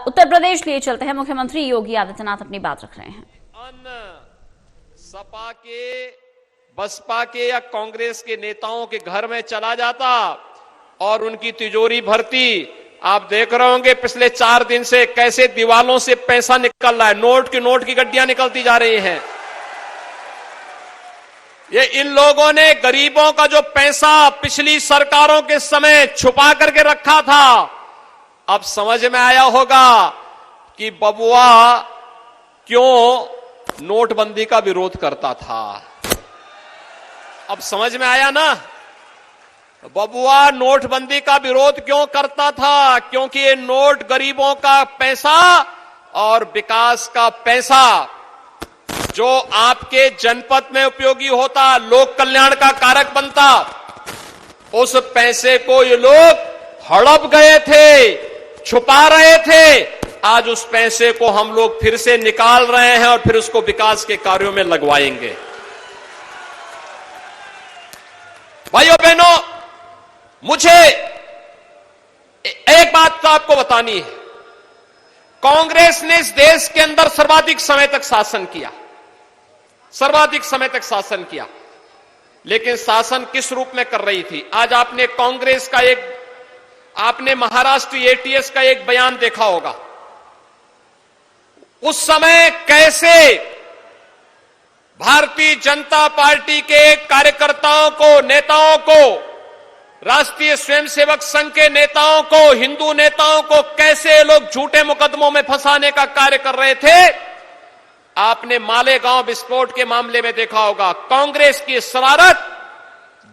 उत्तर प्रदेश लिए चलते हैं। मुख्यमंत्री योगी आदित्यनाथ अपनी बात रख रहे हैं। सपा के, बसपा के या कांग्रेस के नेताओं के घर में चला जाता और उनकी तिजोरी भरती। आप देख रहे होंगे पिछले 4 दिन से कैसे दीवालों से पैसा निकल रहा है, नोट की गड्डियां निकलती जा रही हैं। ये इन लोगों ने गरीबों का जो पैसा पिछली सरकारों के समय छुपा करके रखा था, अब समझ में आया होगा कि बबुआ क्यों नोटबंदी का विरोध करता था। अब समझ में आया ना, बबुआ नोटबंदी का विरोध क्यों करता था, क्योंकि ये नोट गरीबों का पैसा और विकास का पैसा जो आपके जनपद में उपयोगी होता, लोक कल्याण का कारक बनता, उस पैसे को ये लोग हड़प गए थे, छुपा रहे थे। आज उस पैसे को हम लोग फिर से निकाल रहे हैं और फिर उसको विकास के कार्यों में लगवाएंगे। भाइयों बहनों, मुझे एक बात तो आपको बतानी है। कांग्रेस ने इस देश के अंदर सर्वाधिक समय तक शासन किया, लेकिन शासन किस रूप में कर रही थी? आज आपने कांग्रेस का आपने महाराष्ट्र एटीएस का एक बयान देखा होगा। उस समय कैसे भारतीय जनता पार्टी के कार्यकर्ताओं को, नेताओं को, राष्ट्रीय स्वयंसेवक संघ के नेताओं को, हिंदू नेताओं को कैसे लोग झूठे मुकदमों में फंसाने का कार्य कर रहे थे। आपने मालेगांव विस्फोट के मामले में देखा होगा। कांग्रेस की शरारत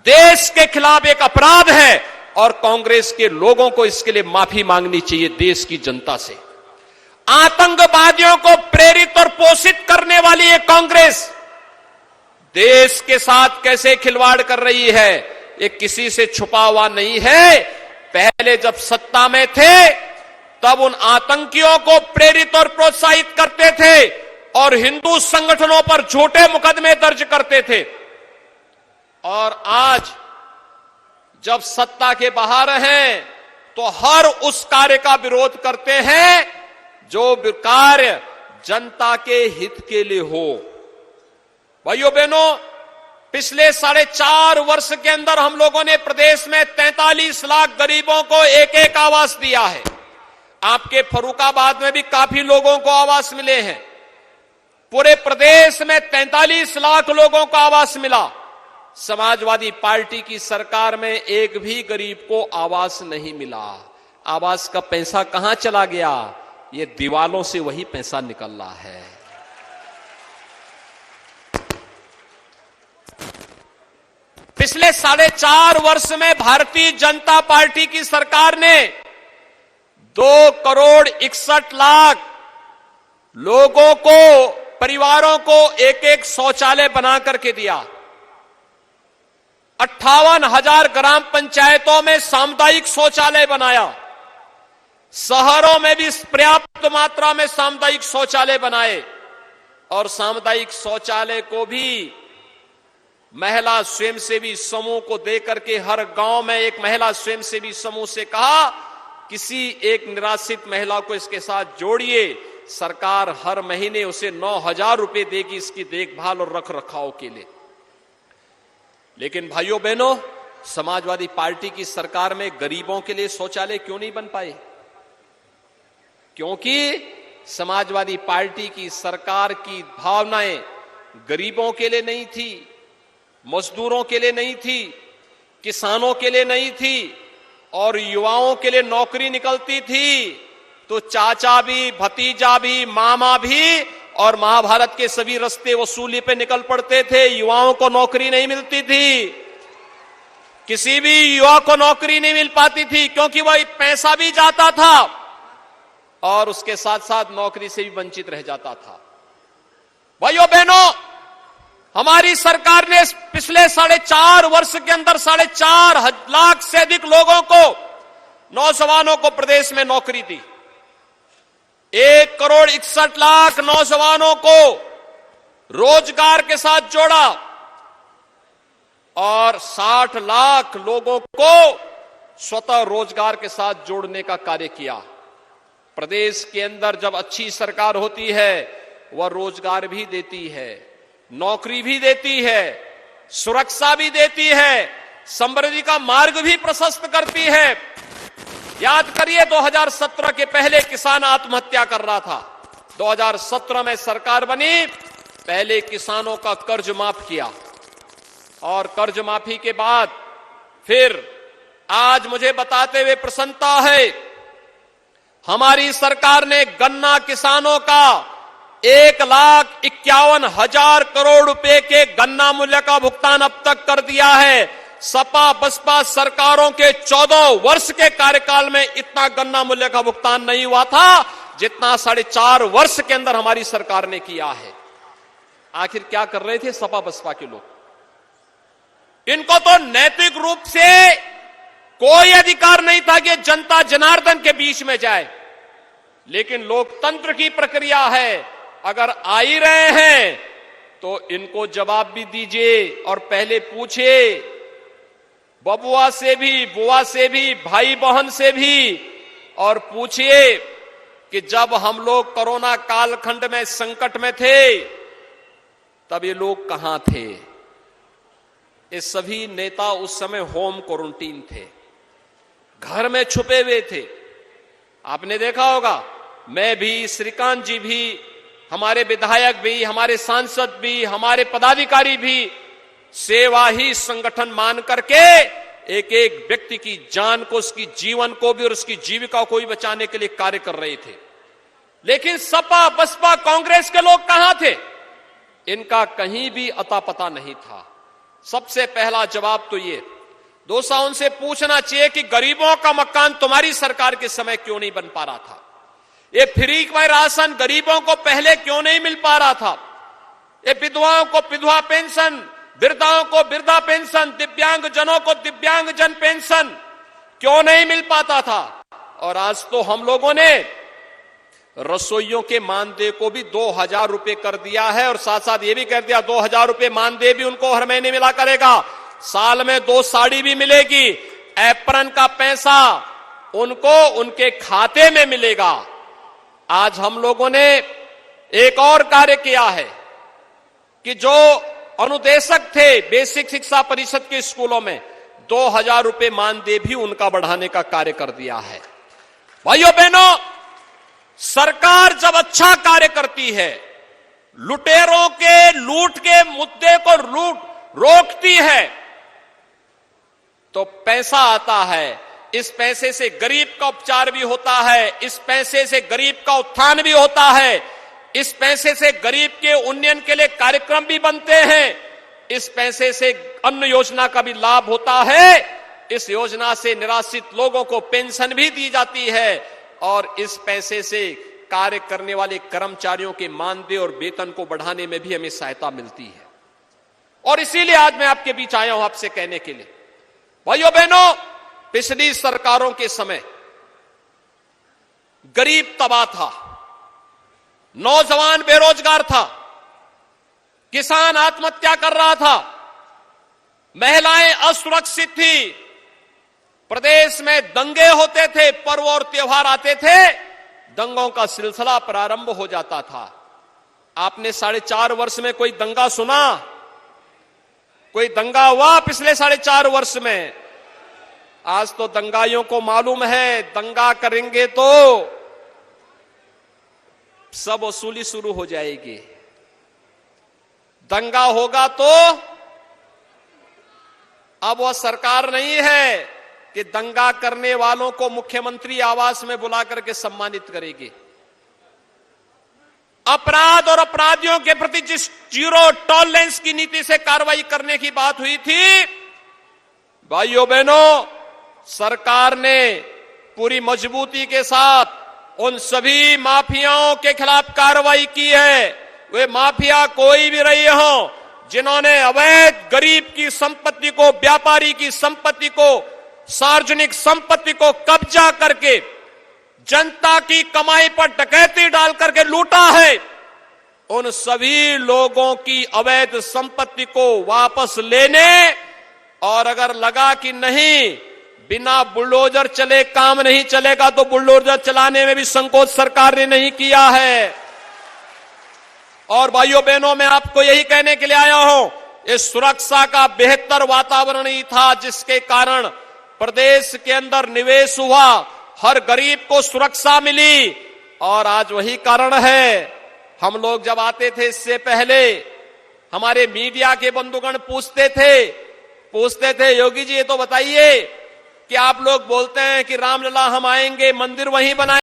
देश के खिलाफ एक अपराध है और कांग्रेस के लोगों को इसके लिए माफी मांगनी चाहिए देश की जनता से। आतंकवादियों को प्रेरित और पोषित करने वाली ये कांग्रेस देश के साथ कैसे खिलवाड़ कर रही है, ये किसी से छुपा हुआ नहीं है। पहले जब सत्ता में थे तब उन आतंकियों को प्रेरित और प्रोत्साहित करते थे और हिंदू संगठनों पर झूठे मुकदमे दर्ज करते थे। और आज जब सत्ता के बाहर हैं तो हर उस कार्य का विरोध करते हैं जो कार्य जनता के हित के लिए हो। भाइयों बहनों, पिछले 4.5 वर्ष के अंदर हम लोगों ने प्रदेश में 43 लाख गरीबों को एक आवास दिया है। आपके फर्रुखाबाद में भी काफी लोगों को आवास मिले हैं। पूरे प्रदेश में 43 लाख लोगों को आवास मिला। समाजवादी पार्टी की सरकार में एक भी गरीब को आवास नहीं मिला। आवास का पैसा कहां चला गया? ये दीवालों से वही पैसा निकल रहा है। पिछले 4.5 वर्ष में भारतीय जनता पार्टी की सरकार ने 2 करोड़ 61 लाख लोगों को, परिवारों को एक शौचालय बना करके दिया। 58,000 ग्राम पंचायतों में सामुदायिक शौचालय बनाया। शहरों में भी पर्याप्त मात्रा में सामुदायिक शौचालय बनाए और सामुदायिक शौचालय को भी महिला स्वयंसेवी समूह को देकर के हर गांव में एक महिला स्वयंसेवी समूह से कहा, किसी एक निराश्रित महिला को इसके साथ जोड़िए। सरकार हर महीने उसे 9,000 रुपए देगी इसकी देखभाल और रख रखाव के लिए। लेकिन भाइयों बहनों, समाजवादी पार्टी की सरकार में गरीबों के लिए शौचालय क्यों नहीं बन पाए? क्योंकि समाजवादी पार्टी की सरकार की भावनाएं गरीबों के लिए नहीं थी, मजदूरों के लिए नहीं थी, किसानों के लिए नहीं थी और युवाओं के लिए नौकरी निकलती थी तो चाचा भी, भतीजा भी, मामा भी और महाभारत के सभी रास्ते वसूली पे निकल पड़ते थे। युवाओं को नौकरी नहीं मिलती थी, किसी भी युवा को नौकरी नहीं मिल पाती थी क्योंकि वह पैसा भी जाता था और उसके साथ साथ नौकरी से भी वंचित रह जाता था। भाइयों बहनों, हमारी सरकार ने पिछले 4.5 वर्ष के अंदर 4.5 लाख से अधिक लोगों को, नौजवानों को प्रदेश में नौकरी दी। 1 करोड़ 61 लाख नौजवानों को रोजगार के साथ जोड़ा और 60 लाख लोगों को स्वतः रोजगार के साथ जोड़ने का कार्य किया। प्रदेश के अंदर जब अच्छी सरकार होती है वह रोजगार भी देती है, नौकरी भी देती है, सुरक्षा भी देती है, समृद्धि का मार्ग भी प्रशस्त करती है। याद करिए 2017 के पहले किसान आत्महत्या कर रहा था। 2017 में सरकार बनी, पहले किसानों का कर्ज माफ किया और कर्ज माफी के बाद फिर आज मुझे बताते हुए प्रसन्नता है, हमारी सरकार ने गन्ना किसानों का 1,51,000 करोड़ रुपए के गन्ना मूल्य का भुगतान अब तक कर दिया है। सपा बसपा सरकारों के 14 वर्ष के कार्यकाल में इतना गन्ना मूल्य का भुगतान नहीं हुआ था जितना 4.5 वर्ष के अंदर हमारी सरकार ने किया है। आखिर क्या कर रहे थे सपा बसपा के लोग? इनको तो नैतिक रूप से कोई अधिकार नहीं था कि जनता जनार्दन के बीच में जाए, लेकिन लोकतंत्र की प्रक्रिया है, अगर आ ही रहे हैं तो इनको जवाब भी दीजिए और पहले पूछिए बबुआ से भी, बुआ से भी, भाई बहन से भी, और पूछिए कि जब हम लोग कोरोना कालखंड में संकट में थे तब ये लोग कहां थे? ये सभी नेता उस समय होम क्वारंटीन थे, घर में छुपे हुए थे। आपने देखा होगा, मैं भी, श्रीकांत जी भी, हमारे विधायक भी, हमारे सांसद भी, हमारे पदाधिकारी भी सेवा ही संगठन मान करके एक एक व्यक्ति की जान को, उसकी जीवन को भी और उसकी जीविका को भी बचाने के लिए कार्य कर रहे थे। लेकिन सपा बसपा कांग्रेस के लोग कहां थे? इनका कहीं भी अता पता नहीं था। सबसे पहला जवाब तो ये, दोस्तों उनसे पूछना चाहिए कि गरीबों का मकान तुम्हारी सरकार के समय क्यों नहीं बन पा रहा था? ये फ्री में राशन गरीबों को पहले क्यों नहीं मिल पा रहा था? ये विधवाओं को विधवा पेंशन, वृद्धाओं को वृद्धा पेंशन, दिव्यांग जनों को दिव्यांग जन पेंशन क्यों नहीं मिल पाता था? और आज तो हम लोगों ने रसोइयों के मानदेय को भी 2,000 रुपए कर दिया है और साथ साथ ये भी कर दिया 2,000 रुपए मानदेय भी उनको हर महीने मिला करेगा। साल में 2 साड़ी भी मिलेगी, एप्रन का पैसा उनको उनके खाते में मिलेगा। आज हम लोगों ने एक और कार्य किया है कि जो अनुदेशक थे बेसिक शिक्षा परिषद के स्कूलों में 2,000 रुपए मानदेय भी उनका बढ़ाने का कार्य कर दिया है। भाइयों बहनों, सरकार जब अच्छा कार्य करती है, लुटेरों के लूट के मुद्दे को रोकती है, तो पैसा आता है। इस पैसे से गरीब का उपचार भी होता है, इस पैसे से गरीब का उत्थान भी होता है, इस पैसे से गरीब के उन्नयन के लिए कार्यक्रम भी बनते हैं, इस पैसे से अन्न योजना का भी लाभ होता है, इस योजना से निराश्रित लोगों को पेंशन भी दी जाती है और इस पैसे से कार्य करने वाले कर्मचारियों के मानदेय और वेतन को बढ़ाने में भी हमें सहायता मिलती है। और इसीलिए आज मैं आपके बीच आया हूं आपसे कहने के लिए, भाइयों बहनों, पिछली सरकारों के समय गरीब तबाह था, नौजवान बेरोजगार था, किसान आत्महत्या कर रहा था, महिलाएं असुरक्षित थी, प्रदेश में दंगे होते थे, पर्व और त्योहार आते थे, दंगों का सिलसिला प्रारंभ हो जाता था। आपने 4.5 वर्ष में कोई दंगा सुना? कोई दंगा हुआ पिछले 4.5 वर्ष में? आज तो दंगाइयों को मालूम है दंगा करेंगे तो सब वसूली शुरू हो जाएगी, दंगा होगा तो अब वह सरकार नहीं है कि दंगा करने वालों को मुख्यमंत्री आवास में बुला करके सम्मानित करेगी। अपराध और अपराधियों के प्रति जिस जीरो टॉलरेंस की नीति से कार्रवाई करने की बात हुई थी, भाइयों बहनों, सरकार ने पूरी मजबूती के साथ उन सभी माफियाओं के खिलाफ कार्रवाई की है। वे माफिया कोई भी रही हो जिन्होंने अवैध गरीब की संपत्ति को, व्यापारी की संपत्ति को, सार्वजनिक संपत्ति को कब्जा करके जनता की कमाई पर डकैती डाल करके लूटा है, उन सभी लोगों की अवैध संपत्ति को वापस लेने और अगर लगा कि नहीं बिना बुलडोजर चले काम नहीं चलेगा, तो बुलडोजर चलाने में भी संकोच सरकार ने नहीं किया है। और भाइयों बहनों, मैं आपको यही कहने के लिए आया हूं, इस सुरक्षा का बेहतर वातावरण ही था जिसके कारण प्रदेश के अंदर निवेश हुआ, हर गरीब को सुरक्षा मिली। और आज वही कारण है, हम लोग जब आते थे इससे पहले हमारे मीडिया के बंधुगण पूछते थे योगी जी ये तो बताइए कि आप लोग बोलते हैं कि रामलला हम आएंगे, मंदिर वहीं बनाएंगे,